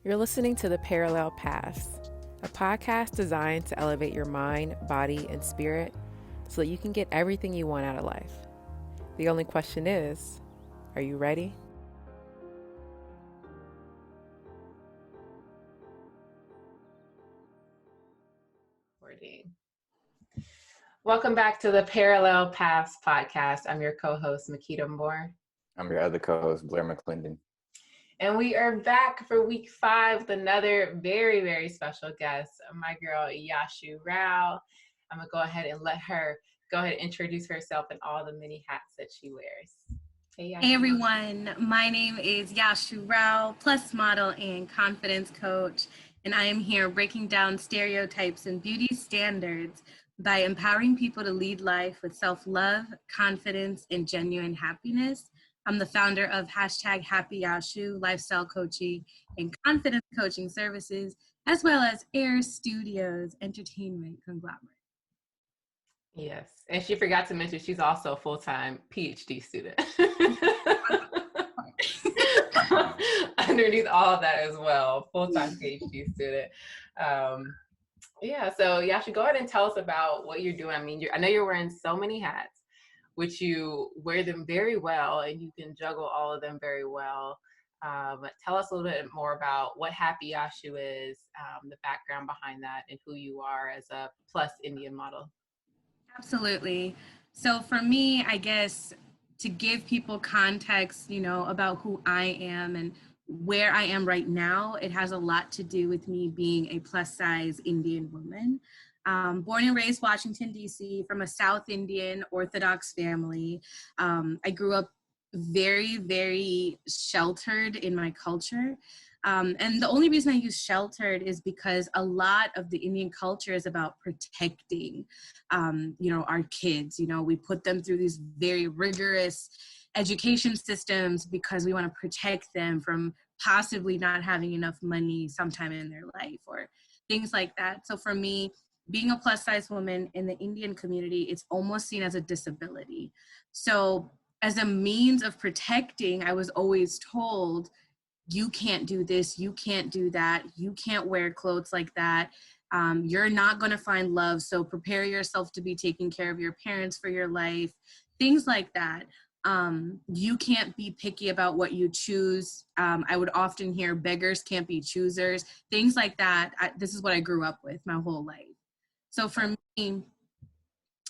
You're listening to The Parallel Paths, a podcast designed to elevate your mind, body, and spirit so that you can get everything you want out of life. The only question is, are you ready? Welcome back to the Parallel Paths podcast. I'm your co-host, Makita Moore. I'm your other co-host, Blair McClendon. And we are back for week 5 with another very, very special guest, my girl, Yashu Rao. I'm going to go ahead and let her go ahead and introduce herself and all the many hats that she wears. Hey everyone, my name is Yashu Rao, plus model and confidence coach, and I am here breaking down stereotypes and beauty standards by empowering people to lead life with self-love, confidence, and genuine happiness. I'm the founder of #HappyYashu, lifestyle coaching and confidence coaching services, as well as Air Studios entertainment conglomerate. Yes, and she forgot to mention she's also a full-time PhD student. Underneath all of that as well, full-time PhD student. So Yashu, go ahead and tell us about what you're doing. I mean, I know you're wearing so many hats, which you wear them very well, and you can juggle all of them very well. But tell us a little bit more about what Happy Yashu is, the background behind that, and who you are as a plus Indian model. Absolutely. So for me, I guess to give people context, about who I am and where I am right now, it has a lot to do with me being a plus size Indian woman. Born and raised Washington, D.C., from a South Indian Orthodox family. I grew up very, very sheltered in my culture. And the only reason I use sheltered is because a lot of the Indian culture is about protecting, our kids. We put them through these very rigorous education systems because we want to protect them from possibly not having enough money sometime in their life or things like that. So for me, being a plus size woman in the Indian community, it's almost seen as a disability. So as a means of protecting, I was always told, you can't do this, you can't do that, you can't wear clothes like that. You're not going to find love, so prepare yourself to be taking care of your parents for your life, things like that. You can't be picky about what you choose. I would often hear beggars can't be choosers, things like that. This is what I grew up with my whole life. So for me,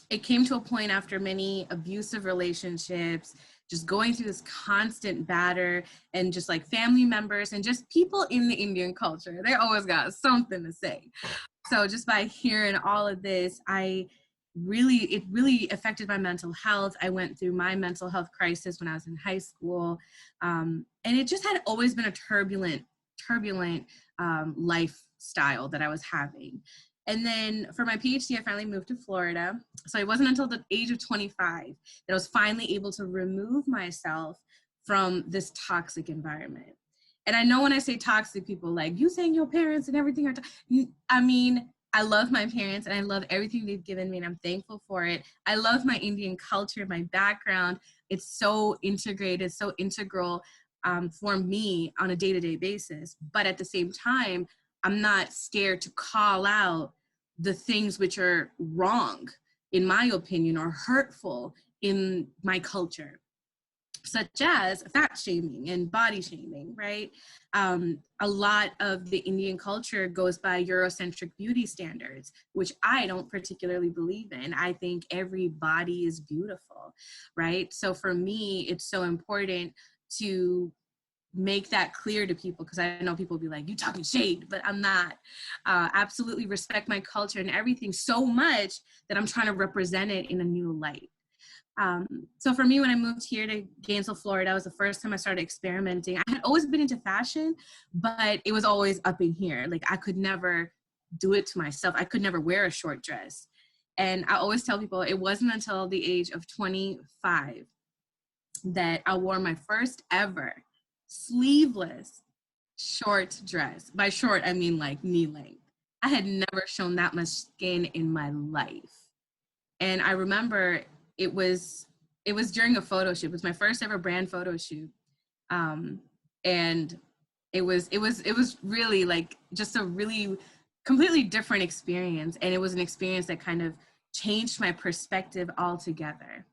it came to a point after many abusive relationships, just going through this constant batter, and just like family members and just people in the Indian culture, they always got something to say. So just by hearing all of this, it really affected my mental health. I went through my mental health crisis when I was in high school. And it just had always been a turbulent lifestyle that I was having. And then for my PhD, I finally moved to Florida. So it wasn't until the age of 25 that I was finally able to remove myself from this toxic environment. And I know when I say toxic, people like, you saying your parents and everything are I mean, I love my parents and I love everything they've given me and I'm thankful for it. I love my Indian culture, my background. It's so integrated, so integral for me on a day-to-day basis. But at the same time, I'm not scared to call out the things which are wrong, in my opinion, or hurtful in my culture, such as fat shaming and body shaming, right? A lot of the Indian culture goes by Eurocentric beauty standards, which I don't particularly believe in. I think every body is beautiful, right? So for me, it's so important to make that clear to people, because I know people will be like, you talking shade, but I'm not. Absolutely respect my culture and everything so much that I'm trying to represent it in a new light. So for me, when I moved here to Gainesville, Florida, it was the first time I started experimenting. I had always been into fashion, but it was always up in here. Like I could never do it to myself. I could never wear a short dress. And I always tell people it wasn't until the age of 25 that I wore my first ever sleeveless short dress. By short, I mean like knee length. I had never shown that much skin in my life. And I remember it was during a photo shoot. It was my first ever brand photo shoot. And it was really like just a really completely different experience. And it was an experience that kind of changed my perspective altogether.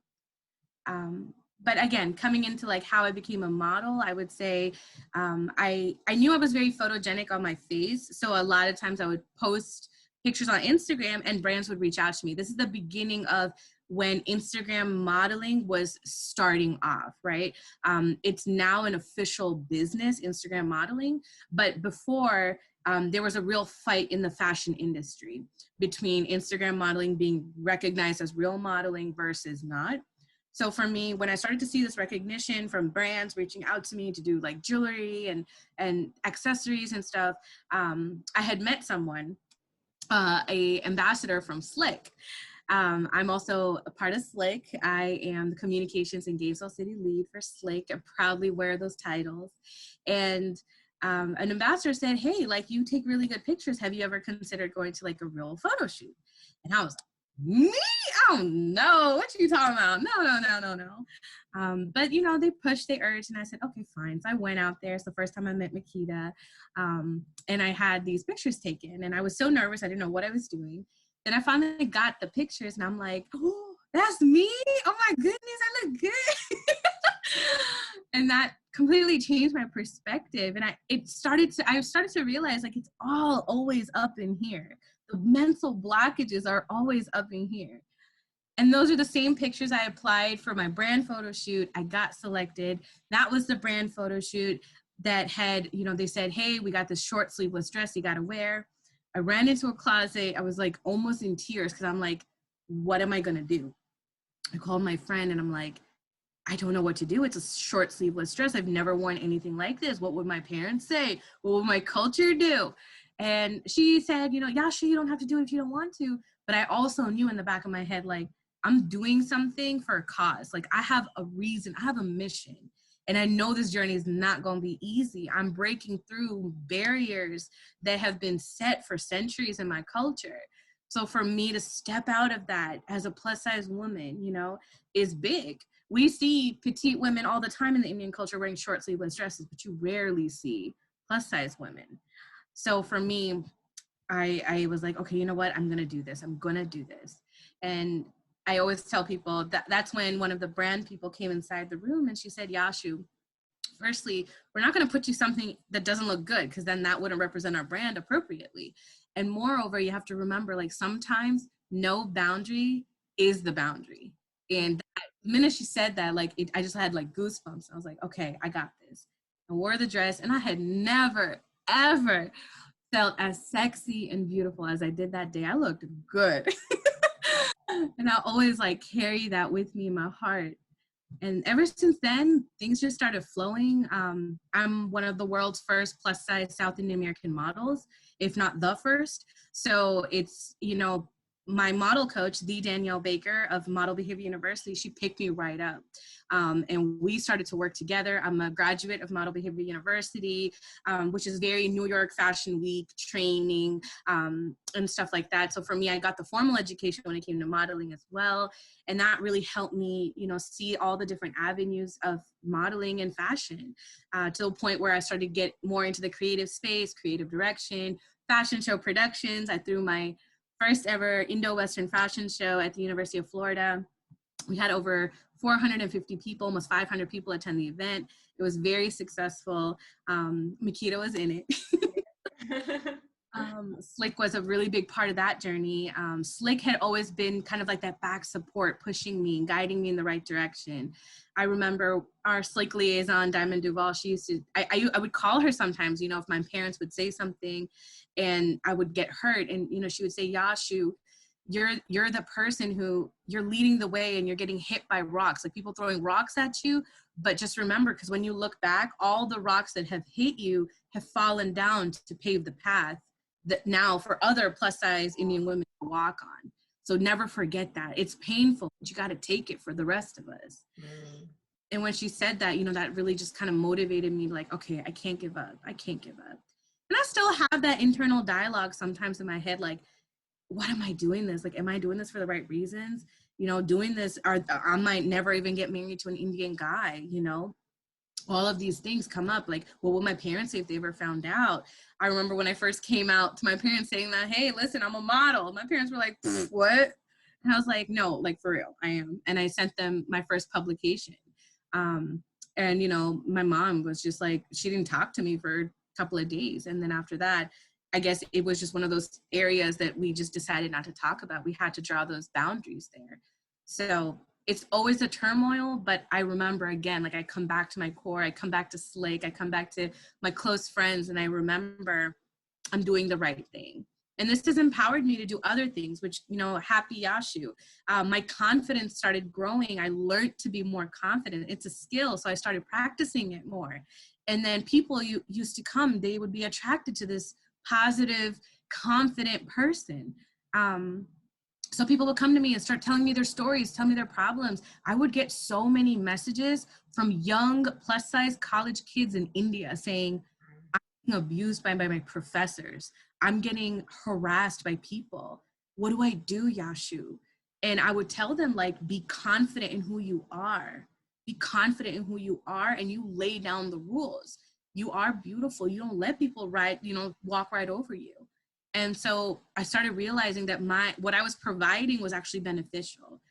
But again, coming into like how I became a model, I would say I knew I was very photogenic on my face. So a lot of times I would post pictures on Instagram and brands would reach out to me. This is the beginning of when Instagram modeling was starting off, right? It's now an official business, Instagram modeling. But before, there was a real fight in the fashion industry between Instagram modeling being recognized as real modeling versus not. So for me, when I started to see this recognition from brands reaching out to me to do like jewelry and accessories and stuff, I had met someone, a ambassador from Slick. I'm also a part of Slick. I am the communications and Gainesville City lead for Slick. I proudly wear those titles. And an ambassador said, hey, like you take really good pictures. Have you ever considered going to like a real photo shoot? And I was like, me? Oh no, what you talking about? No. But you know, they pushed, they urged, and I said, okay, fine. So I went out there. It's the first time I met Makita. And I had these pictures taken and I was so nervous. I didn't know what I was doing. Then I finally got the pictures and I'm like, oh, that's me. Oh my goodness, I look good. And that completely changed my perspective. And I started to realize like, it's all always up in here. The mental blockages are always up in here. And those are the same pictures I applied for my brand photo shoot. I got selected. That was the brand photo shoot that had, you know, they said, hey, we got this short sleeveless dress you got to wear. I ran into a closet. I was like almost in tears because I'm like, what am I going to do? I called my friend and I'm like, I don't know what to do. It's a short sleeveless dress. I've never worn anything like this. What would my parents say? What would my culture do? And she said, you know, Yashu, you don't have to do it if you don't want to. But I also knew in the back of my head, like, I'm doing something for a cause. Like, I have a reason, I have a mission. And I know this journey is not going to be easy. I'm breaking through barriers that have been set for centuries in my culture. So for me to step out of that as a plus size woman, you know, is big. We see petite women all the time in the Indian culture wearing short sleeveless dresses, but you rarely see plus size women. So for me, I was like, okay, you know what? I'm going to do this. I'm going to do this. And I always tell people that that's when one of the brand people came inside the room and she said, Yashu, firstly, we're not going to put you something that doesn't look good because then that wouldn't represent our brand appropriately. And moreover, you have to remember, like, sometimes no boundary is the boundary. And the minute she said that, like, I just had like goosebumps. I was like, okay, I got this. I wore the dress and I had never, ever felt as sexy and beautiful as I did that day. I looked good. And I always like carry that with me in my heart. And ever since then, things just started flowing. I'm one of the world's first plus size South Indian American models, if not the first. So it's, you know, my model coach, the Danielle Baker of Model Behavior University, she picked me right up. And we started to work together. I'm a graduate of Model Behavior University, which is very New York Fashion Week training and stuff like that. So for me, I got the formal education when it came to modeling as well. And that really helped me, you know, see all the different avenues of modeling and fashion to a point where I started to get more into the creative space, creative direction, fashion show productions. I threw my first ever Indo-Western fashion show at the University of Florida. We had over 450 people, almost 500 people attend the event. It was very successful. Makita was in it. Slick was a really big part of that journey. Slick had always been kind of like that back support, pushing me and guiding me in the right direction. I remember our Slick liaison, Diamond Duval, she used to, I would call her sometimes, you know, if my parents would say something and I would get hurt. And, you know, she would say, Yashu, you're the person who, you're leading the way and you're getting hit by rocks, like people throwing rocks at you. But just remember, because when you look back, all the rocks that have hit you have fallen down to pave the path that now for other plus size Indian women to walk on. So never forget that. It's painful, but you got to take it for the rest of us. Mm. And when she said that, you know, that really just kind of motivated me, like, okay, I can't give up. I can't give up. And I still have that internal dialogue sometimes in my head, like, what am I doing this? Like, am I doing this for the right reasons? You know, doing this, I might never even get married to an Indian guy, you know? all of these things come up, like, what would my parents say if they ever found out? I remember when I first came out to my parents saying that, hey, listen, I'm a model. My parents were like, what? And I was like, no, like, for real, I am. And I sent them my first publication. And, you know, my mom was just like, she didn't talk to me for a couple of days. And then after that, I guess it was just one of those areas that we just decided not to talk about. We had to draw those boundaries there. So it's always a turmoil, but I remember, again, like, I come back to my core, I come back to Slake, I come back to my close friends, and I remember I'm doing the right thing. And this has empowered me to do other things, which, you know, happy Yashu. My confidence started growing. I learned to be more confident. It's a skill, so I started practicing it more. And then people used to come, they would be attracted to this positive, confident person. So people would come to me and start telling me their stories, tell me their problems. I would get so many messages from young plus size college kids in India saying, I'm being abused by my professors. I'm getting harassed by people. What do I do, Yashu? And I would tell them, like, be confident in who you are. Be confident in who you are, and you lay down the rules. You are beautiful. You don't let people walk right over you. And so I started realizing that what I was providing was actually beneficial.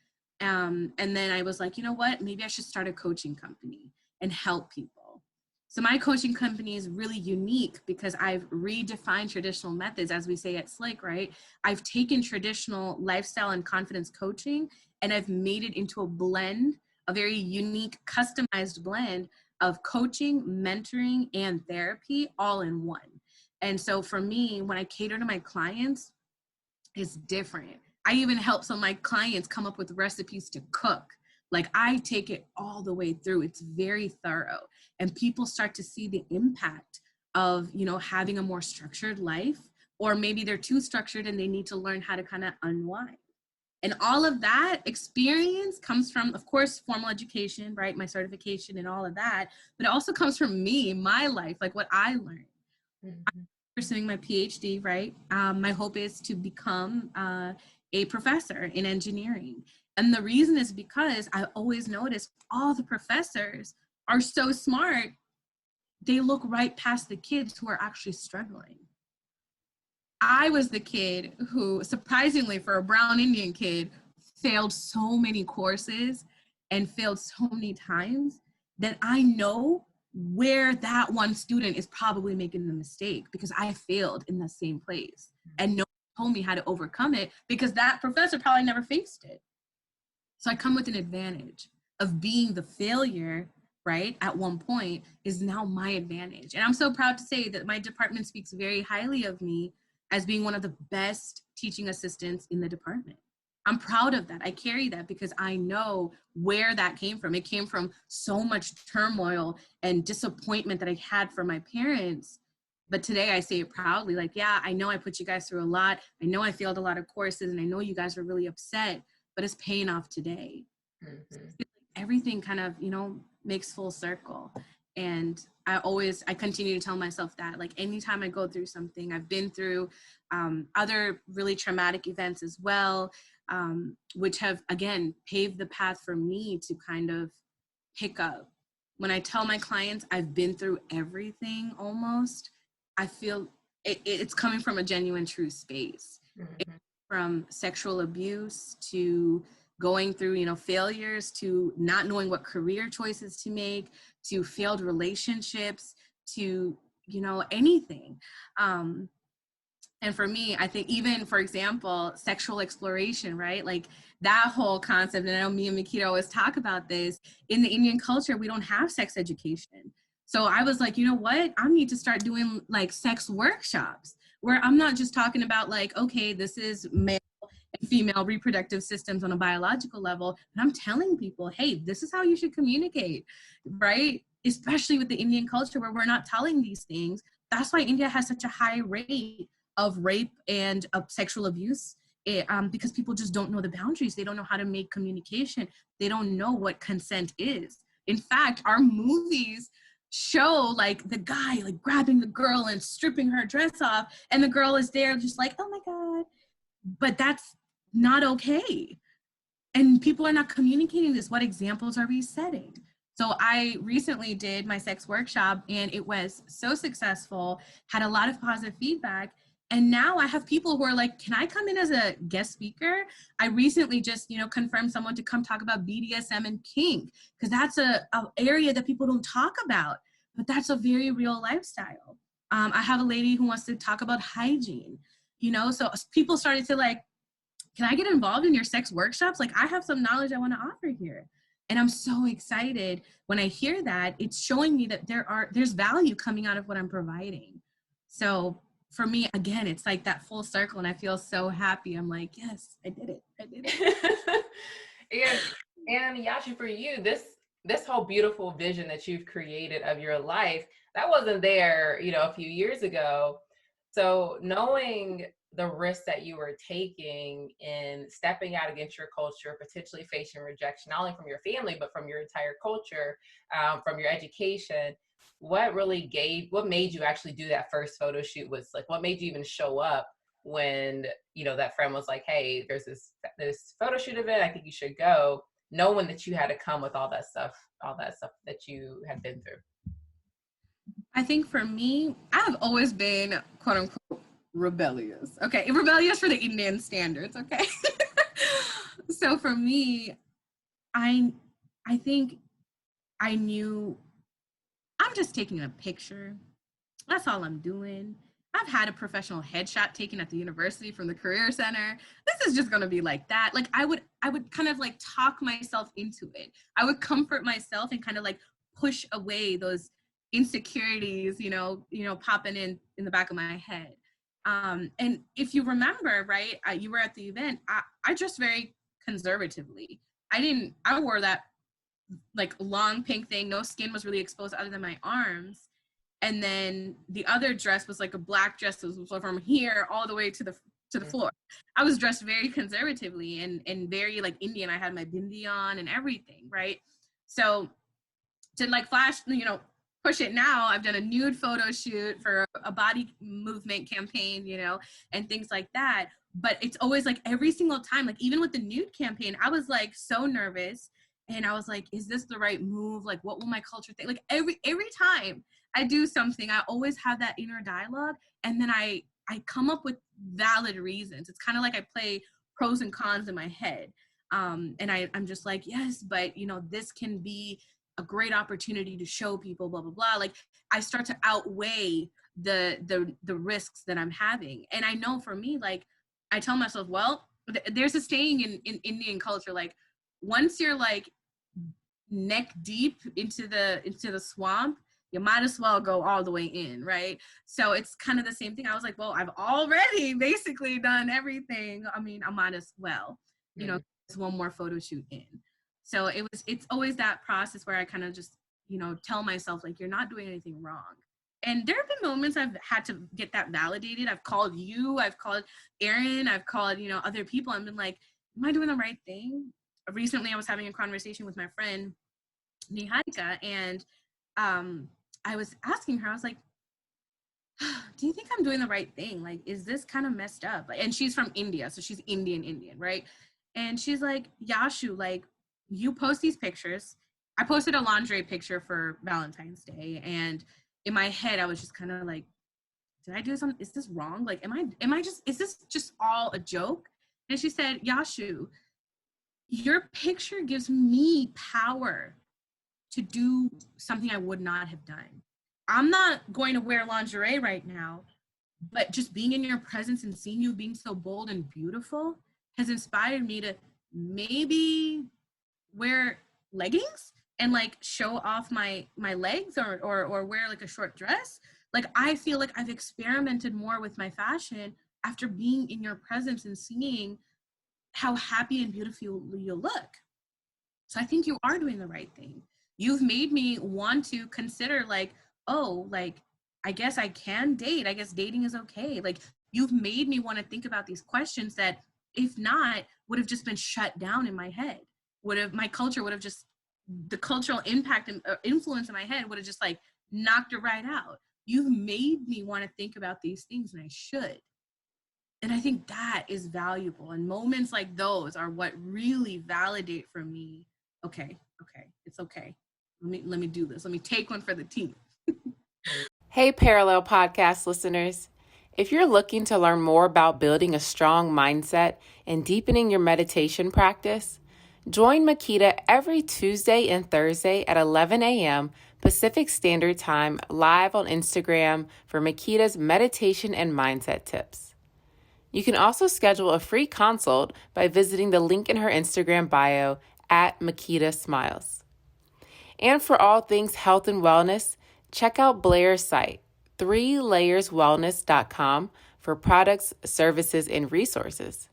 And then I was like, you know what, maybe I should start a coaching company and help people. So my coaching company is really unique because I've redefined traditional methods, as we say at Slake, right? I've taken traditional lifestyle and confidence coaching and I've made it into a blend, a very unique, customized blend of coaching, mentoring, and therapy all in one. And so for me, when I cater to my clients, it's different. I even help some of my clients come up with recipes to cook. Like, I take it all the way through. It's very thorough. And people start to see the impact of, you know, having a more structured life, or maybe they're too structured and they need to learn how to kind of unwind. And all of that experience comes from, of course, formal education, right? My certification and all of that. But it also comes from me, my life, like what I learned. Mm-hmm. I'm pursuing my PhD, right? My hope is to become a professor in engineering. And the reason is because I always notice all the professors are so smart, they look right past the kids who are actually struggling. I was the kid who, surprisingly for a brown Indian kid, failed so many courses and failed so many times that I know where that one student is probably making the mistake, because I failed in the same place and no one told me how to overcome it because that professor probably never faced it. So I come with an advantage of being the failure, right, at one point is now my advantage. And I'm so proud to say that my department speaks very highly of me as being one of the best teaching assistants in the department. I'm proud of that. I carry that because I know where that came from. It came from so much turmoil and disappointment that I had from my parents. But today I say it proudly, like, yeah, I know I put you guys through a lot. I know I failed a lot of courses and I know you guys were really upset, but it's paying off today. Mm-hmm. So everything kind of, you know, makes full circle. And I continue to tell myself that, like, anytime I go through something, I've been through other really traumatic events as well, which have, again, paved the path for me to kind of pick up. When I tell my clients I've been through everything almost, I feel it's coming from a genuine, true space. Mm-hmm. From sexual abuse to going through, you know, failures, to not knowing what career choices to make, to failed relationships, to, you know, anything. And for me, I think even, for example, sexual exploration, right? Like that whole concept, and I know me and Makita always talk about this, in the Indian culture, we don't have sex education. So I was like, you know what? I need to start doing like sex workshops where I'm not just talking about like, okay, this is male and female reproductive systems on a biological level, and I'm telling people, hey, this is how you should communicate, right? Especially with the Indian culture where we're not telling these things. That's why India has such a high rate of rape and of sexual abuse, because people just don't know the boundaries. They don't know how to make communication. They don't know what consent is. In fact, our movies show like the guy like grabbing the girl and stripping her dress off, and the girl is there just like, oh my God. But that's not okay. And people are not communicating this. What examples are we setting? So I recently did my sex workshop and it was so successful, had a lot of positive feedback. And now I have people who are like, can I come in as a guest speaker? I recently just, confirmed someone to come talk about BDSM and kink, because that's a area that people don't talk about, but that's a very real lifestyle. I have a lady who wants to talk about hygiene, so people started to like, can I get involved in your sex workshops? Like, I have some knowledge I want to offer here. And I'm so excited when I hear that. It's showing me that there's value coming out of what I'm providing. So for me, again, it's like that full circle, and I feel so happy. I'm like, yes, I did it. and Yashu, for you, this whole beautiful vision that you've created of your life, that wasn't there, a few years ago. So knowing the risks that you were taking in stepping out against your culture, potentially facing rejection, not only from your family, but from your entire culture, from your education, what made you actually do that first photo shoot? Was like, what made you even show up when, that friend was like, hey, there's this photo shoot event, I think you should go, knowing that you had to come with all that stuff that you had been through? I think for me, I've always been quote unquote rebellious. Okay, rebellious for the Indian standards. Okay, so for me, I think I knew I'm just taking a picture. That's all I'm doing. I've had a professional headshot taken at the university from the Career Center. This is just gonna be like that. Like I would kind of like talk myself into it. I would comfort myself and kind of like push away those insecurities, popping in the back of my head. And if you remember, right, you were at the event. I dressed very conservatively. I wore that like long pink thing. No skin was really exposed other than my arms. And then the other dress was like a black dress that was from here all the way to the floor. I was dressed very conservatively and very like Indian. I had my bindi on and everything, right? So to like flash, push it now, I've done a nude photo shoot for a body movement campaign, and things like that. But it's always like every single time, like even with the nude campaign, I was like so nervous. And I was like, is this the right move? Like, what will my culture think? Like every time I do something, I always have that inner dialogue. And then I come up with valid reasons. It's kind of like I play pros and cons in my head. And I'm just like, yes, but this can be a great opportunity to show people, blah, blah, blah. Like I start to outweigh the risks that I'm having. And I know for me, like I tell myself, well, there's a saying in Indian culture, like once you're like neck deep into the swamp, you might as well go all the way in, right? So it's kind of the same thing. I was like, well, I've already basically done everything. I mean, I might as well, just one more photo shoot in. So it's always that process where I kind of just, tell myself like, you're not doing anything wrong. And there have been moments I've had to get that validated. I've called you, I've called Aaron, I've called, other people. I've been like, am I doing the right thing? Recently, I was having a conversation with my friend, Niharika, and I was asking her, I was like, do you think I'm doing the right thing? Like, is this kind of messed up? And she's from India, so she's Indian, right? And she's like, Yashu, like, you post these pictures. I posted a lingerie picture for Valentine's Day, and in my head, I was just kind of like, did I do something? Is this wrong? Like, is this just all a joke? And she said, Yashu, your picture gives me power to do something I would not have done. I'm not going to wear lingerie right now, but just being in your presence and seeing you being so bold and beautiful has inspired me to maybe wear leggings and like show off my legs or wear like a short dress. Like I feel like I've experimented more with my fashion after being in your presence and seeing how happy and beautiful you look. So I think you are doing the right thing. You've made me want to consider like, oh, like, I guess I can date. I guess dating is okay. Like you've made me want to think about these questions that if not would have just been shut down in my head. My culture would have just, the cultural impact and influence in my head would have just like knocked it right out. You've made me want to think about these things, and I should. And I think that is valuable. And moments like those are what really validate for me, okay, it's okay. let me do this. Let me take one for the team. Hey, Parallel Podcast listeners. If you're looking to learn more about building a strong mindset and deepening your meditation practice, join Makita every Tuesday and Thursday at 11 a.m. Pacific Standard Time live on Instagram for Makita's meditation and mindset tips. You can also schedule a free consult by visiting the link in her Instagram bio at Makita Smiles. And for all things health and wellness, check out Blair's site, 3layerswellness.com, for products, services, and resources.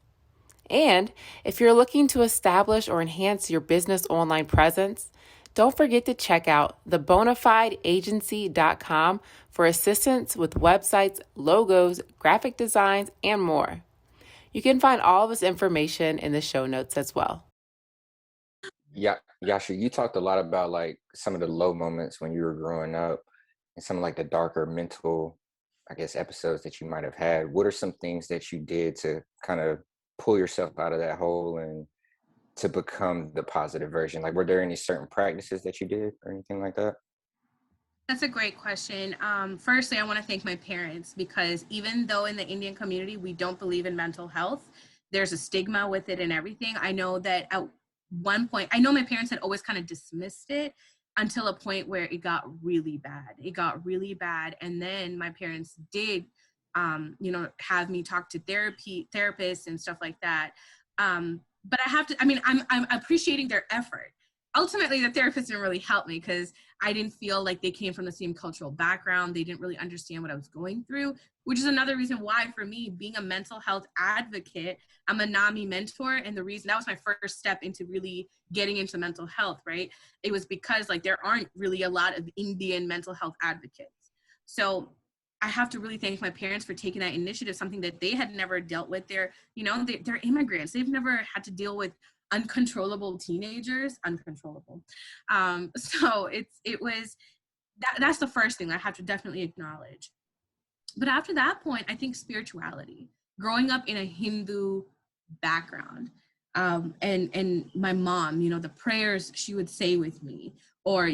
And if you're looking to establish or enhance your business online presence, don't forget to check out thebonafideagency.com for assistance with websites, logos, graphic designs, and more. You can find all of this information in the show notes as well. Yeah, Yashu, you talked a lot about like some of the low moments when you were growing up and some of like the darker mental, I guess, episodes that you might have had. What are some things that you did to kind of pull yourself out of that hole and to become the positive version? Like, were there any certain practices that you did or anything like that? That's a great question. Firstly, I want to thank my parents, because even though in the Indian community we don't believe in mental health, there's a stigma with it and everything. I know that at one point, I know my parents had always kind of dismissed it until a point where it got really bad. It got really bad. And then my parents did, have me talk to therapists and stuff like that. But I'm appreciating their effort. Ultimately, the therapist didn't really help me because I didn't feel like they came from the same cultural background. They didn't really understand what I was going through, which is another reason why, for me, being a mental health advocate, I'm a NAMI mentor. And the reason that was my first step into really getting into mental health, right? It was because like there aren't really a lot of Indian mental health advocates. So I have to really thank my parents for taking that initiative, something that they had never dealt with. They're immigrants. They've never had to deal with uncontrollable teenagers, uncontrollable. So that's the first thing I have to definitely acknowledge. But after that point, I think spirituality, growing up in a Hindu background, and my mom, the prayers she would say with me, or,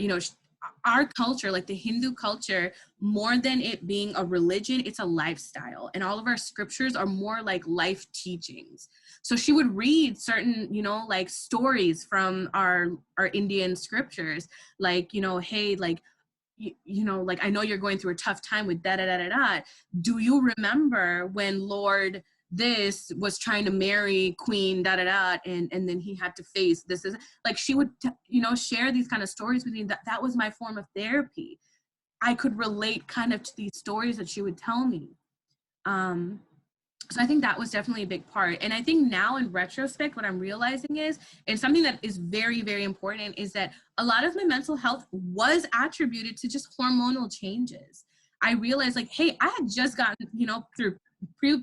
our culture, like the Hindu culture, more than it being a religion, it's a lifestyle. And all of our scriptures are more like life teachings. So she would read certain, like stories from our Indian scriptures, like, hey, like, like, I know you're going through a tough time with da da da da da. Do you remember when Lord this was trying to marry Queen da da da, and then he had to face this? Is like, she would share these kind of stories with me. That was my form of therapy. I could relate kind of to these stories that she would tell me. So I think that was definitely a big part. And I think now in retrospect, what I'm realizing is, and something that is very, very important, is that a lot of my mental health was attributed to just hormonal changes. I realized like, hey, I had just gotten, through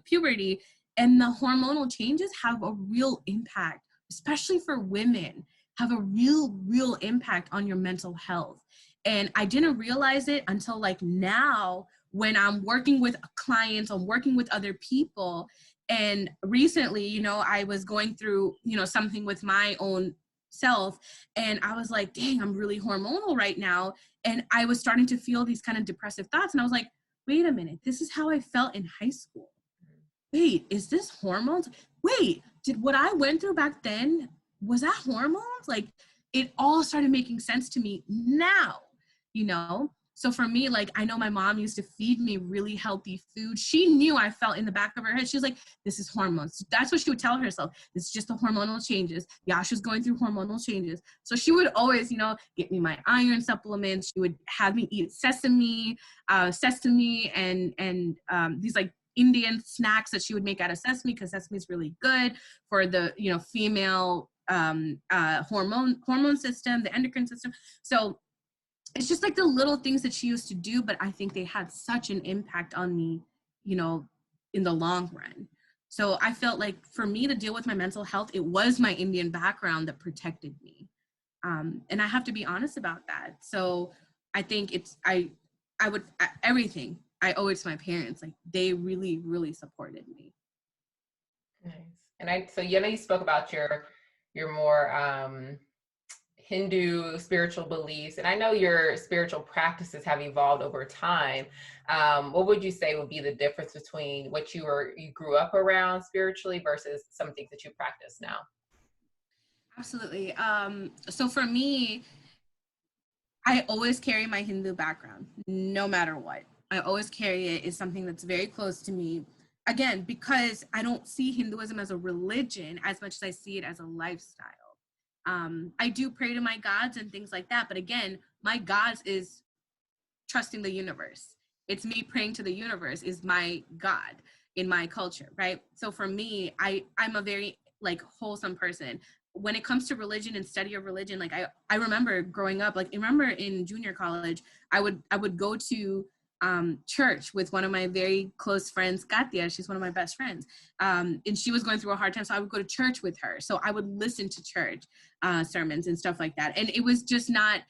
puberty, and the hormonal changes have a real impact, especially for women, have a real impact on your mental health. And I didn't realize it until like now, when I'm working with clients, I'm working with other people. And recently, I was going through, something with my own self, and I was like, dang, I'm really hormonal right now. And I was starting to feel these kind of depressive thoughts. And I was like, wait a minute, this is how I felt in high school. Wait, is this hormones? Wait, did what I went through back then, was that hormones? Like, it all started making sense to me now, So for me, like, I know my mom used to feed me really healthy food. She knew I felt in the back of her head. She was like, this is hormones. That's what she would tell herself. It's just the hormonal changes. Yashu's going through hormonal changes. So she would always, get me my iron supplements. She would have me eat sesame, and these like Indian snacks that she would make out of sesame, because sesame is really good for the, female hormone system, the endocrine system. So it's just like the little things that she used to do, but I think they had such an impact on me, in the long run. So I felt like for me to deal with my mental health, it was my Indian background that protected me. And I have to be honest about that. So I think everything, I owe it to my parents. Like, they really, really supported me. Nice. And so you spoke about your more Hindu spiritual beliefs, and I know your spiritual practices have evolved over time. What would you say would be the difference between what you grew up around spiritually versus some things that you practice now? Absolutely. So for me, I always carry my Hindu background, no matter what. I always carry it. It's something that's very close to me. Again, because I don't see Hinduism as a religion as much as I see it as a lifestyle. I do pray to my gods and things like that, but again, my gods is trusting the universe. It's me praying to the universe is my God in my culture, right? So for me, I'm a very like wholesome person. When it comes to religion and study of religion, like I remember growing up, like I remember in junior college, I would go to church with one of my very close friends, Katya. She's one of my best friends. And she was going through a hard time. So I would go to church with her. So I would listen to church sermons and stuff like that. And it was just not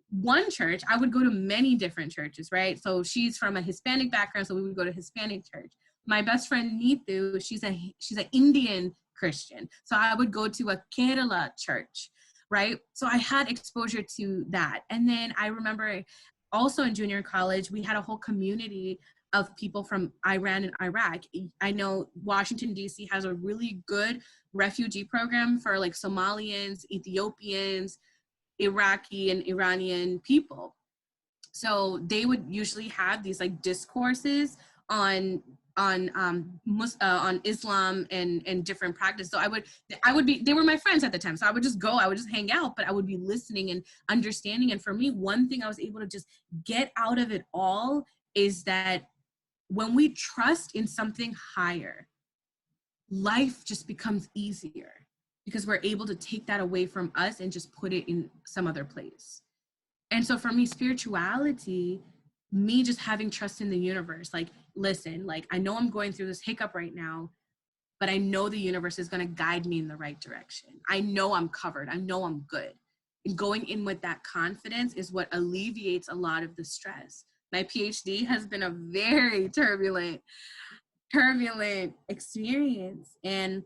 one church. I would go to many different churches, right? So she's from a Hispanic background. So we would go to Hispanic church. My best friend Neetu, she's an Indian Christian. So I would go to a Kerala church, right? So I had exposure to that. And then I remember also in junior college, we had a whole community of people from Iran and Iraq. I know Washington, D.C. has a really good refugee program for like Somalians, Ethiopians, Iraqi and Iranian people. So they would usually have these like discourses on Islam and different practice. So I would be, they were my friends at the time. So I would just go, I would just hang out, but I would be listening and understanding. And for me, one thing I was able to just get out of it all is that when we trust in something higher, life just becomes easier because we're able to take that away from us and just put it in some other place. And so for me, spirituality, me just having trust in the universe, like, listen, like, I know I'm going through this hiccup right now, but I know the universe is going to guide me in the right direction. I know I'm covered. I know I'm good. And going in with that confidence is what alleviates a lot of the stress. My PhD has been a very turbulent experience. And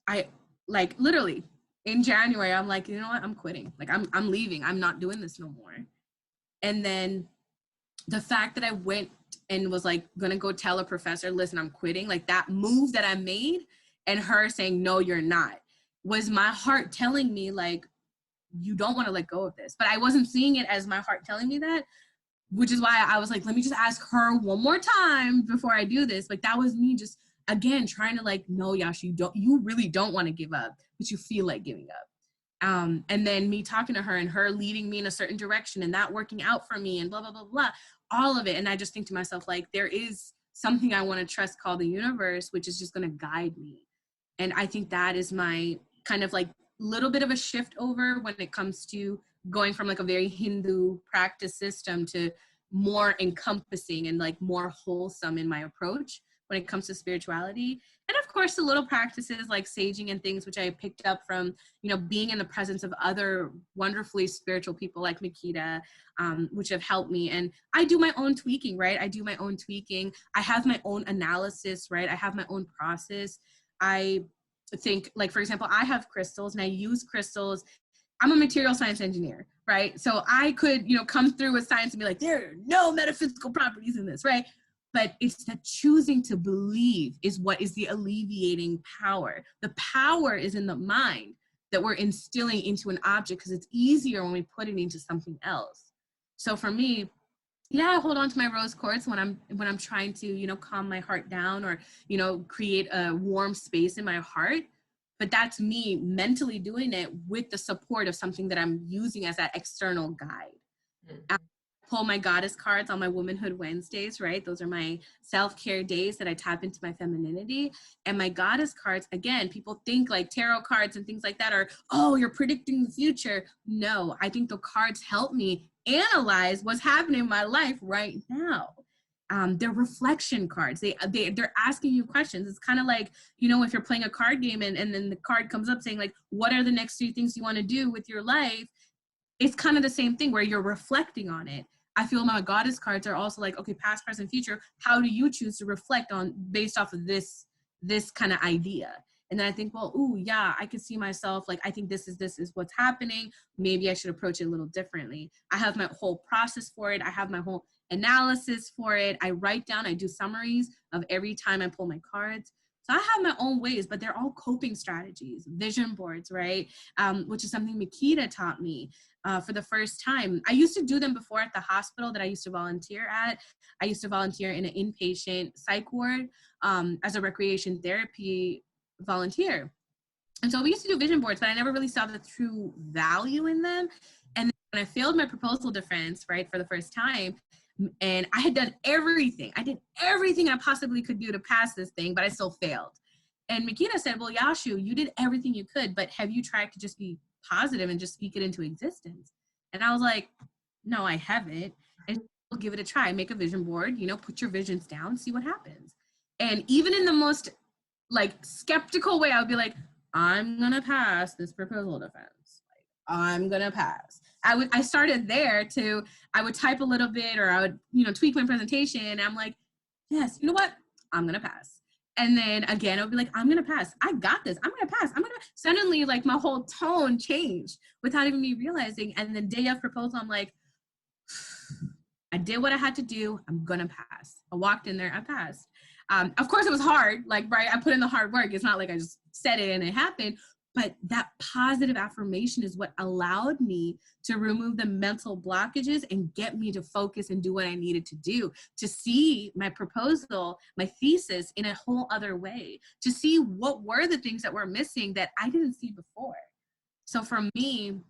I, like, literally in January, I'm like, you know what? I'm quitting. Like, I'm leaving. I'm not doing this no more. And then the fact that I went and was like gonna go tell a professor, listen, I'm quitting, like that move that I made and her saying, no, you're not, was my heart telling me like, you don't want to let go of this. But I wasn't seeing it as my heart telling me that, which is why I was like, let me just ask her one more time before I do this. Like that was me just, again, trying to like, no, Yashu, you really don't want to give up, but you feel like giving up. And then me talking to her and her leading me in a certain direction and that working out for me and blah, blah, blah, blah, all of it. And I just think to myself, like, there is something I want to trust called the universe, which is just going to guide me. And I think that is my kind of like little bit of a shift over when it comes to going from like a very Hindu practice system to more encompassing and like more wholesome in my approach when it comes to spirituality. And of course, the little practices like saging and things, which I picked up from, you know, being in the presence of other wonderfully spiritual people like Makita, which have helped me. And I do my own tweaking, right? I do my own tweaking. I have my own analysis, right? I have my own process. I think, like, for example, I have crystals and I use crystals. I'm a material science engineer, right? So I could, you know, come through with science and be like, there are no metaphysical properties in this, right? But it's that choosing to believe is what is the alleviating power. The power is in the mind that we're instilling into an object because it's easier when we put it into something else. So for me, yeah, I hold on to my rose quartz when I'm trying to, you know, calm my heart down or, you know, create a warm space in my heart. But that's me mentally doing it with the support of something that I'm using as that external guide. Mm-hmm. Pull my goddess cards on my Womanhood Wednesdays, right? Those are my self-care days that I tap into my femininity. And my goddess cards, again, people think like tarot cards and things like that are, oh, you're predicting the future. No, I think the cards help me analyze what's happening in my life right now. They're reflection cards. They're asking you questions. It's kind of like, you know, if you're playing a card game and then the card comes up saying like, what are the next 3 things you want to do with your life? It's kind of the same thing where you're reflecting on it. I feel my goddess cards are also like, okay, past, present, future. How do you choose to reflect on based off of this kind of idea? And then I think, well, ooh, yeah, I can see myself. Like, I think this is what's happening. Maybe I should approach it a little differently. I have my whole process for it. I have my whole analysis for it. I write down, I do summaries of every time I pull my cards. So I have my own ways, but they're all coping strategies, vision boards, right? Which is something Makita taught me for the first time. I used to do them before at the hospital that I used to volunteer at. I used to volunteer in an inpatient psych ward as a recreation therapy volunteer. And so we used to do vision boards, but I never really saw the true value in them. And when I failed my proposal defense, right, for the first time, and I had done everything. I did everything I possibly could do to pass this thing, but I still failed. And Makita said, well, Yashu, you did everything you could, but have you tried to just be positive and just speak it into existence? And I was like, no, I haven't. And we'll give it a try. Make a vision board, you know, put your visions down, see what happens. And even in the most like skeptical way, I would be like, I'm gonna pass this proposal defense. I'm gonna pass. I started there I would type a little bit, or I would, you know, tweak my presentation. And I'm like, yes, you know what? I'm gonna pass. And then again, I would be like, I'm gonna pass. I got this. I'm gonna pass. Suddenly, like, my whole tone changed without even me realizing. And then day of proposal, I'm like, I did what I had to do. I'm gonna pass. I walked in there, I passed. Of course it was hard, like, right, I put in the hard work. It's not like I just said it and it happened, but that positive affirmation is what allowed me to remove the mental blockages and get me to focus and do what I needed to do, to see my proposal, my thesis in a whole other way, to see what were the things that were missing that I didn't see before. So for me,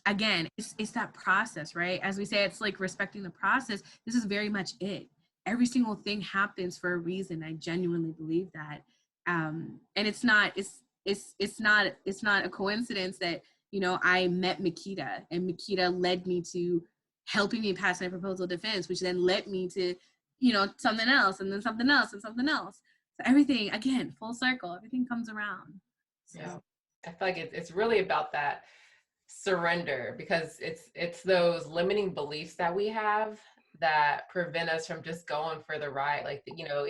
again, it's that process, right? As we say, it's like respecting the process. This is very much it. Every single thing happens for a reason. I genuinely believe that. And it's not a coincidence that, you know, I met Makita, and Makita led me to helping me pass my proposal defense, which then led me to, you know, something else, and then something else, and something else. So everything, again, full circle, everything comes around. So. Yeah, I feel like it's really about that surrender, because it's those limiting beliefs that we have that prevent us from just going for the ride. Like, you know,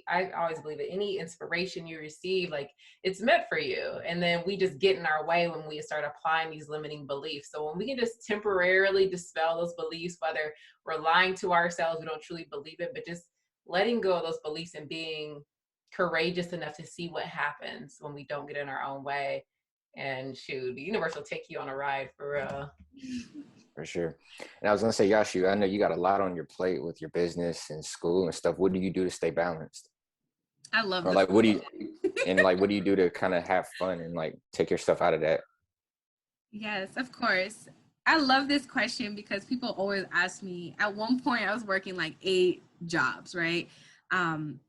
I always believe that any inspiration you receive, like, it's meant for you. And then we just get in our way when we start applying these limiting beliefs. So when we can just temporarily dispel those beliefs, whether we're lying to ourselves, we don't truly believe it, but just letting go of those beliefs and being courageous enough to see what happens when we don't get in our own way. And shoot, the universe will take you on a ride, for real. For sure. And I was gonna say, Yashu, I know you got a lot on your plate with your business and school and stuff. What do you do to stay balanced? I love Or this. like, what do you do to kind of have fun and like take yourself out of that? Yes, of course. I love this question because people always ask me. At one point, I was working like 8 jobs, right?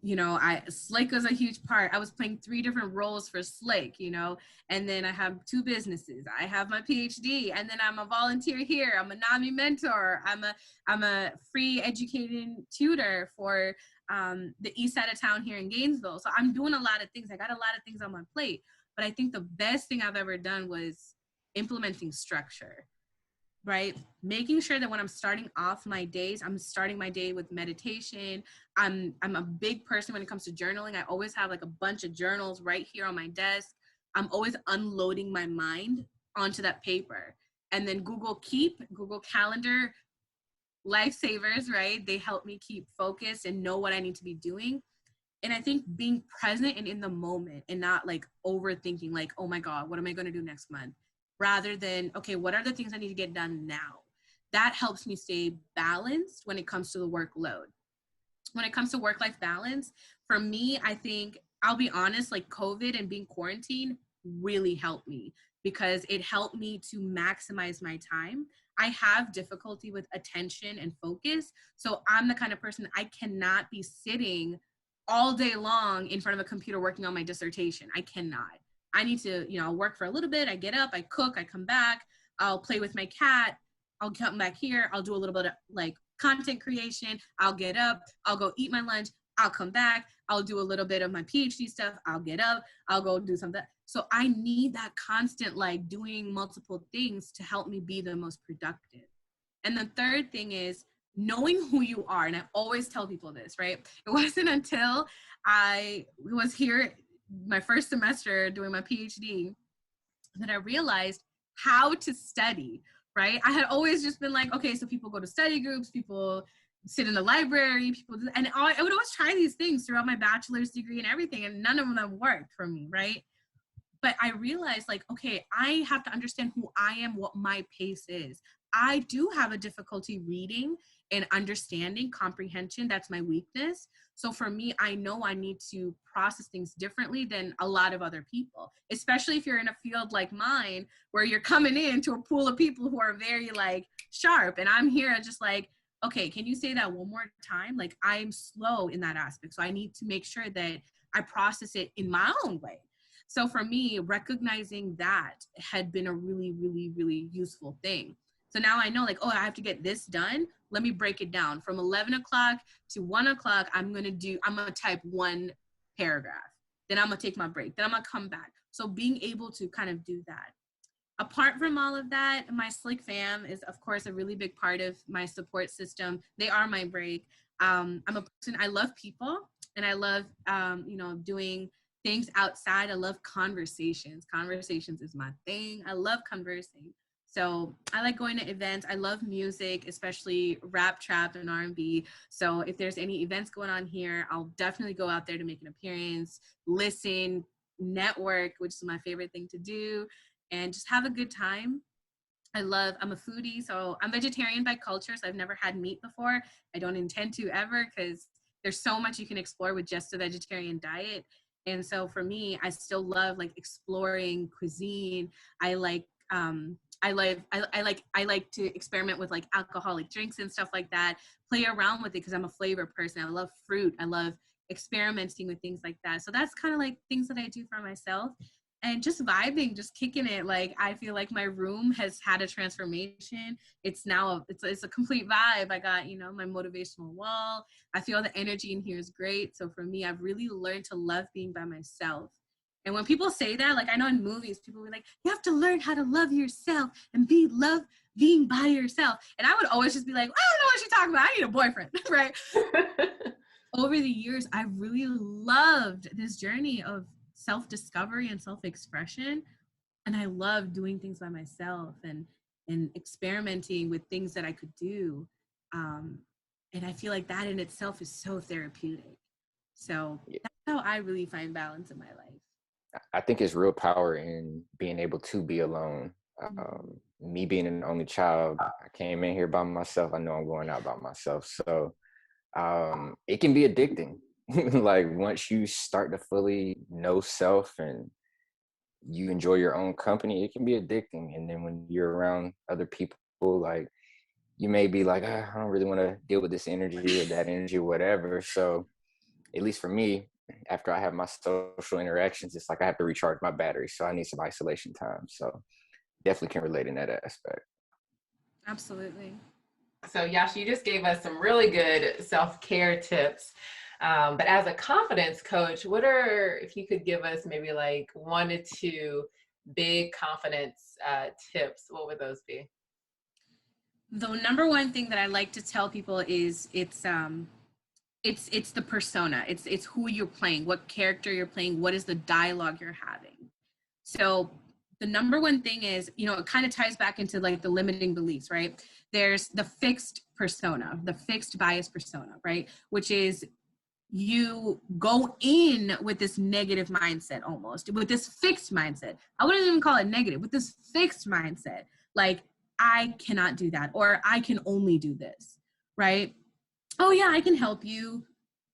You know, Slake was a huge part. I was playing 3 different roles for Slake, you know, and then I have 2 businesses. I have my PhD, and then I'm a volunteer here. I'm a NAMI mentor. I'm a free educating tutor for the east side of town here in Gainesville. So I'm doing a lot of things. I got a lot of things on my plate, but I think the best thing I've ever done was implementing structure. Right? Making sure that when I'm starting off my days, I'm starting my day with meditation. I'm a big person when it comes to journaling. I always have like a bunch of journals right here on my desk. I'm always unloading my mind onto that paper. And then Google Keep, Google Calendar, lifesavers, right? They help me keep focused and know what I need to be doing. And I think being present and in the moment and not like overthinking, like, oh my God, what am I going to do next month? Rather than, okay, what are the things I need to get done now? That helps me stay balanced when it comes to the workload. When it comes to work-life balance, for me, I think, I'll be honest, like COVID and being quarantined really helped me because it helped me to maximize my time. I have difficulty with attention and focus. So I'm the kind of person, I cannot be sitting all day long in front of a computer working on my dissertation. I cannot. I need to, you know, I'll work for a little bit. I get up, I cook, I come back, I'll play with my cat. I'll come back here. I'll do a little bit of like content creation. I'll get up, I'll go eat my lunch. I'll come back. I'll do a little bit of my PhD stuff. I'll get up, I'll go do something. So I need that constant, like doing multiple things to help me be the most productive. And the third thing is knowing who you are. And I always tell people this, right? It wasn't until I was here my first semester doing my PhD that I realized how to study, right? I had always just been like, okay, so people go to study groups, people sit in the library, I would always try these things throughout my bachelor's degree and everything, and none of them worked for me, right? But I realized, like, okay, I have to understand who I am, what my pace is. I do have a difficulty reading and understanding comprehension. That's my weakness. So for me, I know I need to process things differently than a lot of other people, especially if you're in a field like mine, where you're coming into a pool of people who are very like sharp. And I'm here just like, okay, can you say that one more time? Like, I'm slow in that aspect. So I need to make sure that I process it in my own way. So for me, recognizing that had been a really, really, really useful thing. So now I know, like, oh, I have to get this done. Let me break it down. From 11 o'clock to 1 o'clock, I'm going to type one paragraph. Then I'm going to take my break. Then I'm going to come back. So being able to kind of do that. Apart from all of that, my Slick fam is, of course, a really big part of my support system. They are my break. I'm a person, I love people, and I love, doing things outside. I love conversations. Conversations is my thing. I love conversing. So I like going to events. I love music, especially rap, trap, and R&B. So if there's any events going on here, I'll definitely go out there to make an appearance, listen, network, which is my favorite thing to do, and just have a good time. I'm a foodie, so I'm vegetarian by culture, so I've never had meat before. I don't intend to ever, because there's so much you can explore with just a vegetarian diet. And so for me, I still love like exploring cuisine. I like to experiment with like alcoholic drinks and stuff like that, play around with it, because I'm a flavor person. I love fruit. I love experimenting with things like that. So that's kind of like things that I do for myself. And just vibing, just kicking it. Like, I feel like my room has had a transformation. It's now it's a complete vibe. I got, my motivational wall. I feel the energy in here is great. So for me, I've really learned to love being by myself. And when people say that, like, I know in movies, people be like, you have to learn how to love yourself and love being by yourself. And I would always just be like, I don't know what she's talking about. I need a boyfriend, right? Over the years, I've really loved this journey of self-discovery and self-expression, and I love doing things by myself and experimenting with things that I could do, and I feel like that in itself is so therapeutic. So that's how I really find balance in my life. I think it's real power in being able to be alone. Me being an only child, I came in here by myself. I know I'm going out by myself, so it can be addicting. Like, once you start to fully know self and you enjoy your own company, it can be addicting. And then when you're around other people, like, you may be like, I don't really want to deal with this energy or that energy or whatever. So at least for me, after I have my social interactions, it's like I have to recharge my battery. So I need some isolation time. So definitely can relate in that aspect. Absolutely. So Yashu, you just gave us some really good self-care tips. But as a confidence coach, if you could give us maybe like 1 to 2 big confidence tips, what would those be? The number one thing that I like to tell people is it's the persona. It's who you're playing, what character you're playing, what is the dialogue you're having. So the number one thing is, it kind of ties back into like the limiting beliefs, right? There's the fixed persona, the fixed bias persona, right? Which is, you go in with this negative mindset, almost with this fixed mindset. I wouldn't even call it negative, with this fixed mindset. Like, I cannot do that, or I can only do this, right? Oh yeah, I can help you.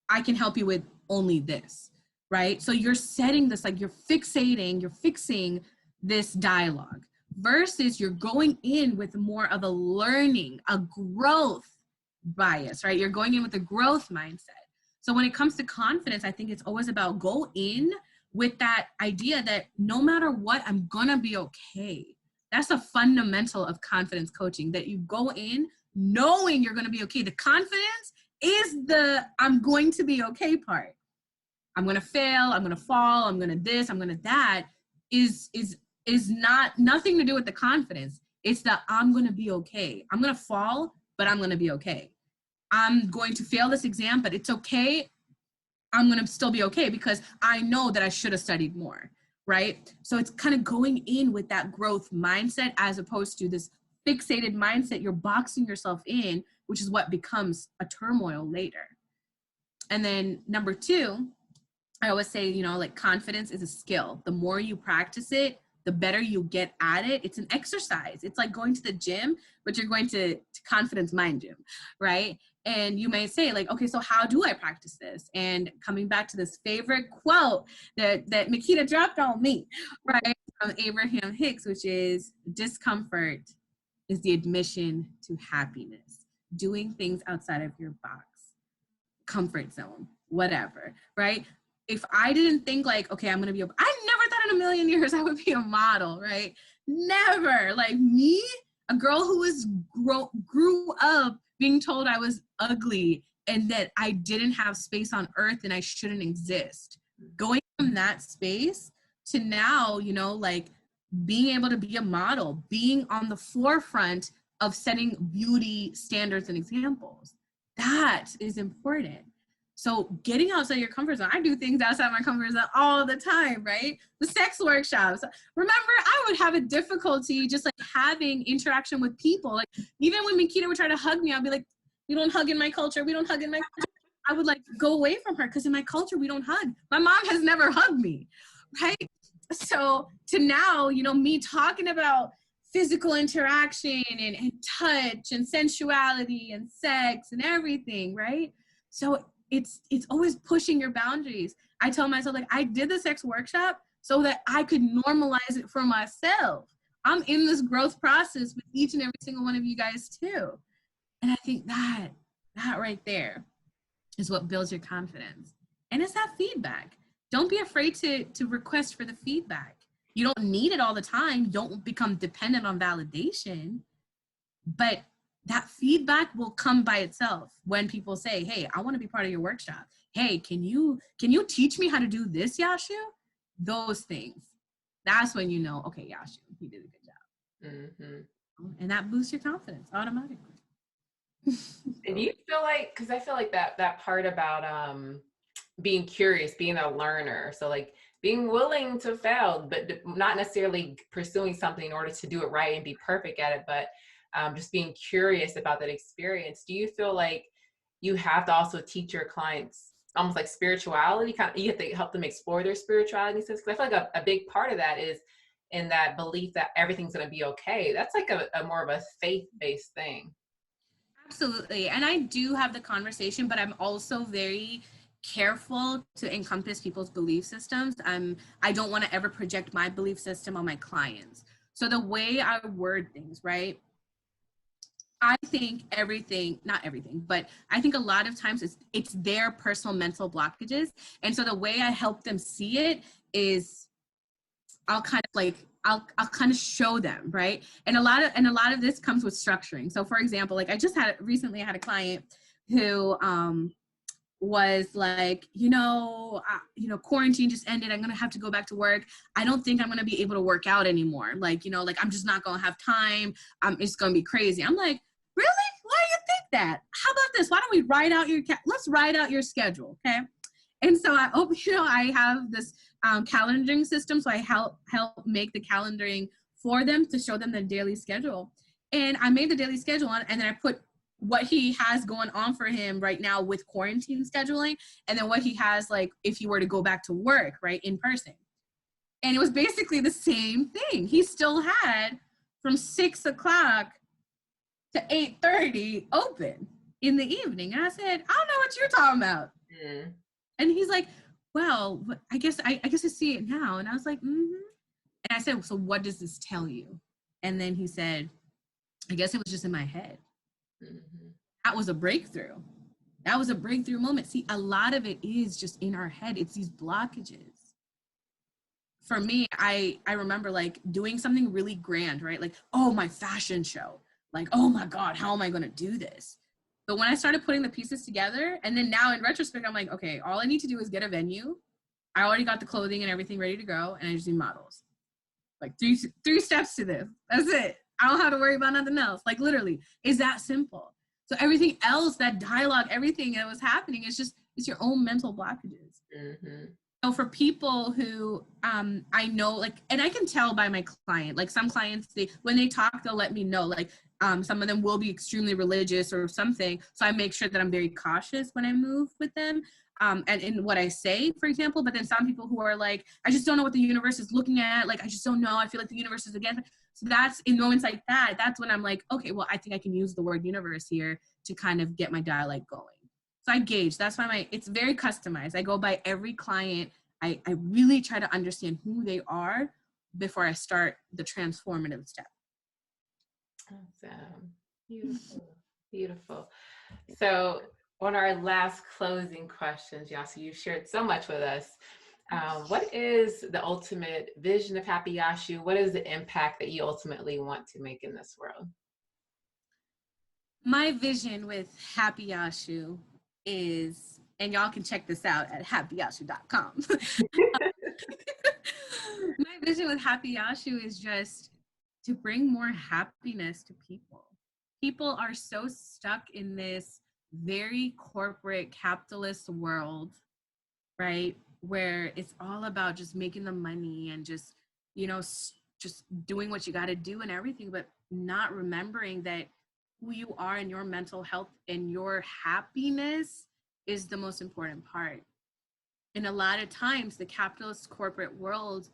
I can help you with only this, right? So you're setting this, like, you're fixing this dialogue, versus you're going in with more of a learning, a growth bias, right? You're going in with a growth mindset. So when it comes to confidence, I think it's always about go in with that idea that no matter what, I'm gonna be okay. That's a fundamental of confidence coaching, that you go in knowing you're gonna be okay. The confidence is the I'm going to be okay part. I'm gonna fail, I'm gonna fall, I'm gonna this, I'm gonna that, is nothing to do with the confidence. It's the I'm gonna be okay. I'm gonna fall, but I'm gonna be okay. I'm going to fail this exam, but it's okay. I'm going to still be okay because I know that I should have studied more, right? So it's kind of going in with that growth mindset as opposed to this fixated mindset you're boxing yourself in, which is what becomes a turmoil later. And then number two, I always say, you know, like confidence is a skill. The more you practice it, the better you get at it. It's an exercise. It's like going to the gym, but you're going to confidence mind gym, right? And you may say like, okay, so how do I practice this? And coming back to this favorite quote that Makita dropped on me, right? From Abraham Hicks, which is discomfort is the admission to happiness. Doing things outside of your box, comfort zone, whatever, right? If I didn't think like, okay, I'm gonna be I never thought in a million years I would be a model, right? Never. Like me, a girl who was grew up being told I was ugly and that I didn't have space on earth and I shouldn't exist. Going from that space to now, you know, like being able to be a model, being on the forefront of setting beauty standards and examples. That is important. So getting outside your comfort zone, I do things outside my comfort zone all the time, right? The sex workshops. Remember, I would have a difficulty just like having interaction with people. Like even when Makita would try to hug me, I'd be like, we don't hug in my culture. We don't hug in my culture. I would like go away from her because in my culture, we don't hug. My mom has never hugged me, right? So to now, you know, me talking about physical interaction and touch and sensuality and sex and everything, right? So it's always pushing your boundaries. I tell myself, like, I did the sex workshop so that I could normalize it for myself. I'm in this growth process with each and every single one of you guys too. And I think that right there is what builds your confidence. And it's that feedback. Don't be afraid to request for the feedback. You don't need it all the time. Don't become dependent on validation, but that feedback will come by itself when people say, hey, I want to be part of your workshop. Hey, can you teach me how to do this, Yashu? Those things. That's when you know, okay, Yashu, he did a good job. Mm-hmm. And that boosts your confidence automatically. And you feel like, because I feel like that part about being curious, being a learner. So like being willing to fail, but not necessarily pursuing something in order to do it right and be perfect at it, but just being curious about that experience. Do you feel like you have to also teach your clients almost like spirituality? Kind of, you have to help them explore their spirituality. Because I feel like a big part of that is in that belief that everything's going to be okay. That's like a more of a faith-based thing. Absolutely. And I do have the conversation, but I'm also very careful to encompass people's belief systems. I don't want to ever project my belief system on my clients. So the way I word things, right? I think not everything, but I think a lot of times it's their personal mental blockages. And so the way I help them see it is I'll kind of show them, right? And a lot of this comes with structuring. So for example, like I recently had a client who was like, quarantine just ended. I'm going to have to go back to work. I don't think I'm going to be able to work out anymore. Like, I'm just not going to have time. It's going to be crazy. I'm like, really? Why do you think that? How about this? Why don't we let's write out your schedule. Okay. And so I have this calendaring system. So I help make the calendaring for them to show them the daily schedule. And I made the daily schedule on, and then I put what he has going on for him right now with quarantine scheduling, and then what he has like if he were to go back to work, right, in person. And it was basically the same thing. He still had from 6 o'clock to 8:30 open in the evening. And I said, I don't know what you're talking about. Mm. And he's like, well, I guess I see it now. And I was like, mm-hmm. And I said, so what does this tell you? And then he said, I guess it was just in my head. Mm-hmm. That was a breakthrough. That was a breakthrough moment. See, a lot of it is just in our head. It's these blockages. For me, I remember like doing something really grand, right? Like, oh, my fashion show. Like, oh my God, how am I going to do this? But when I started putting the pieces together, and then now in retrospect, I'm like, okay, all I need to do is get a venue. I already got the clothing and everything ready to go, and I just need models. Like three steps to this. That's it. I don't have to worry about nothing else. Like literally, it's that simple. So everything else, that dialogue, everything that was happening is just It's your own mental blockages. Mm-hmm. So for people who I know, like, and I can tell by my client, like some clients, when they talk, they'll let me know, like some of them will be extremely religious or something. So I make sure that I'm very cautious when I move with them. And in what I say, for example, but then some people who are like, I just don't know what the universe is looking at. Like, I just don't know. I feel like the universe is against me. So that's in moments like that, that's when I'm like, okay, well, I think I can use the word universe here to kind of get my dialogue going. So I gauge, that's why it's very customized. I go by every client. I really try to understand who they are before I start the transformative step. Awesome. Beautiful. Beautiful. So on our last closing questions, Yashu, you've shared so much with us. What is the ultimate vision of Happy Yashu? What is the impact that you ultimately want to make in this world? My vision with Happy Yashu is, and y'all can check this out at happyyashu.com. My vision with Happy Yashu is just to bring more happiness to people. People are so stuck in this very corporate capitalist world, right? Where it's all about just making the money and just, just doing what you got to do and everything, but not remembering that who you are and your mental health and your happiness is the most important part. And a lot of times the capitalist corporate world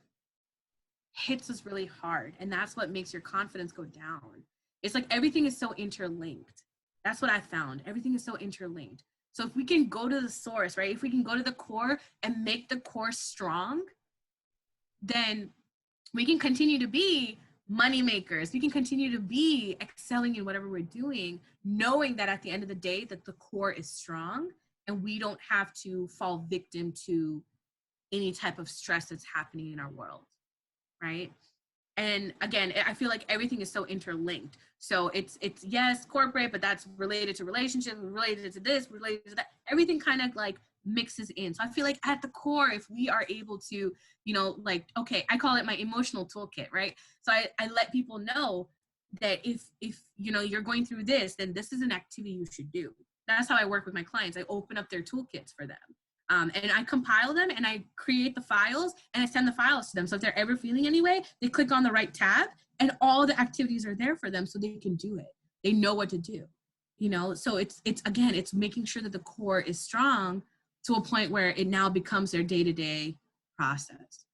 hits us really hard, and that's what makes your confidence go down. It's like everything is so interlinked. That's what I found. Everything is so interlinked. So if we can go to the source, right? If we can go to the core and make the core strong, then we can continue to be money makers. We can continue to be excelling in whatever we're doing, knowing that at the end of the day that the core is strong and we don't have to fall victim to any type of stress that's happening in our world, right? And again, I feel like everything is so interlinked. So it's yes, corporate, but that's related to relationships, related to this, related to that. Everything kind of like mixes in. So I feel like at the core, if we are able to, like, okay, I call it my emotional toolkit, right? So I let people know that if you're going through this, then this is an activity you should do. That's how I work with my clients. I open up their toolkits for them. And I compile them and I create the files and I send the files to them. So if they're ever feeling any way, they click on the right tab and all the activities are there for them so they can do it. They know what to do, So it's making sure that the core is strong to a point where it now becomes their day-to-day process.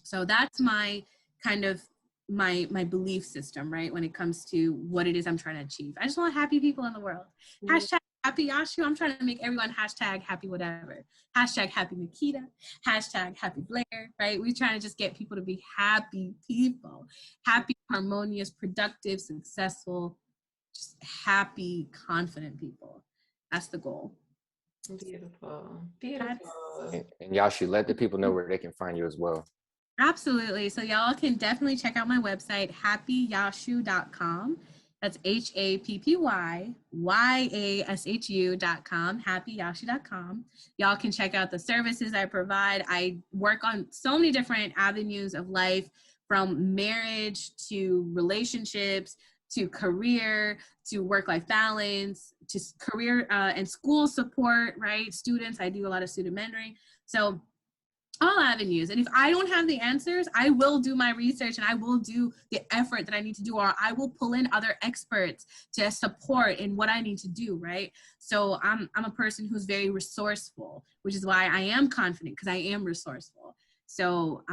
So that's my kind of my belief system, right? When it comes to what it is I'm trying to achieve. I just want happy people in the world. Hashtag Happy Yashu. I'm trying to make everyone hashtag happy whatever. Hashtag happy Nikita. Hashtag happy Blair, right? We're trying to just get people to be happy people. Happy, harmonious, productive, successful, just happy, confident people. That's the goal. Beautiful. Beautiful. And Yashu, let the people know where they can find you as well. Absolutely. So y'all can definitely check out my website, happyyashu.com. That's happyyashu.com, happyyashu.com. Y'all can check out the services I provide. I work on so many different avenues of life, from marriage to relationships to career to work-life balance to career and school support, right? Students, I do a lot of student mentoring. So all avenues. And if I don't have the answers, I will do my research and I will do the effort that I need to do, or I will pull in other experts to support in what I need to do, right? So I'm a person who's very resourceful, which is why I am confident, because I am resourceful. So,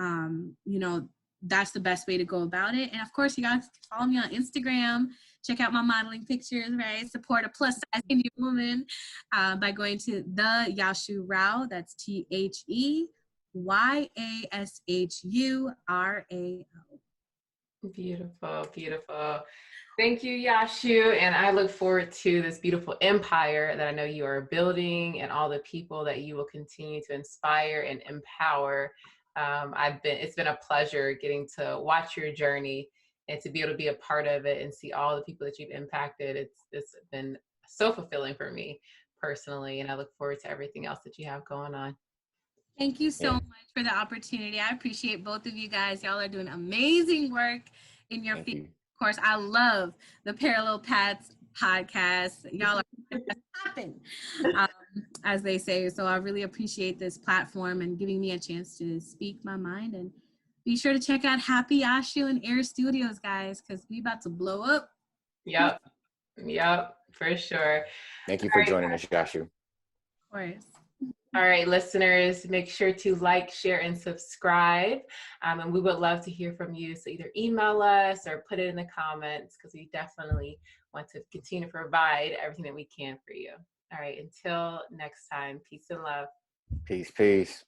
that's the best way to go about it. And of course, you guys can follow me on Instagram, check out my modeling pictures, right? Support a plus size Indian woman by going to the Yashu Rao, that's TheYashurao. Beautiful, beautiful. Thank you, Yashu. And I look forward to this beautiful empire that I know you are building and all the people that you will continue to inspire and empower. It's been a pleasure getting to watch your journey and to be able to be a part of it and see all the people that you've impacted. It's been so fulfilling for me personally. And I look forward to everything else that you have going on. Thank you so much for the opportunity. I appreciate both of you guys. Y'all are doing amazing work in your field. Of course, I love the Parallel Paths podcast. Y'all are happen, as they say. So I really appreciate this platform and giving me a chance to speak my mind. And be sure to check out Happy Yashu and Air Studios, guys, because we about to blow up. Yep. Yep, for sure. Thank you for joining us, Yashu. Of course. All right, listeners, make sure to like, share, and subscribe. And we would love to hear from you. So either email us or put it in the comments, because we definitely want to continue to provide everything that we can for you. All right, until next time, peace and love. Peace, peace.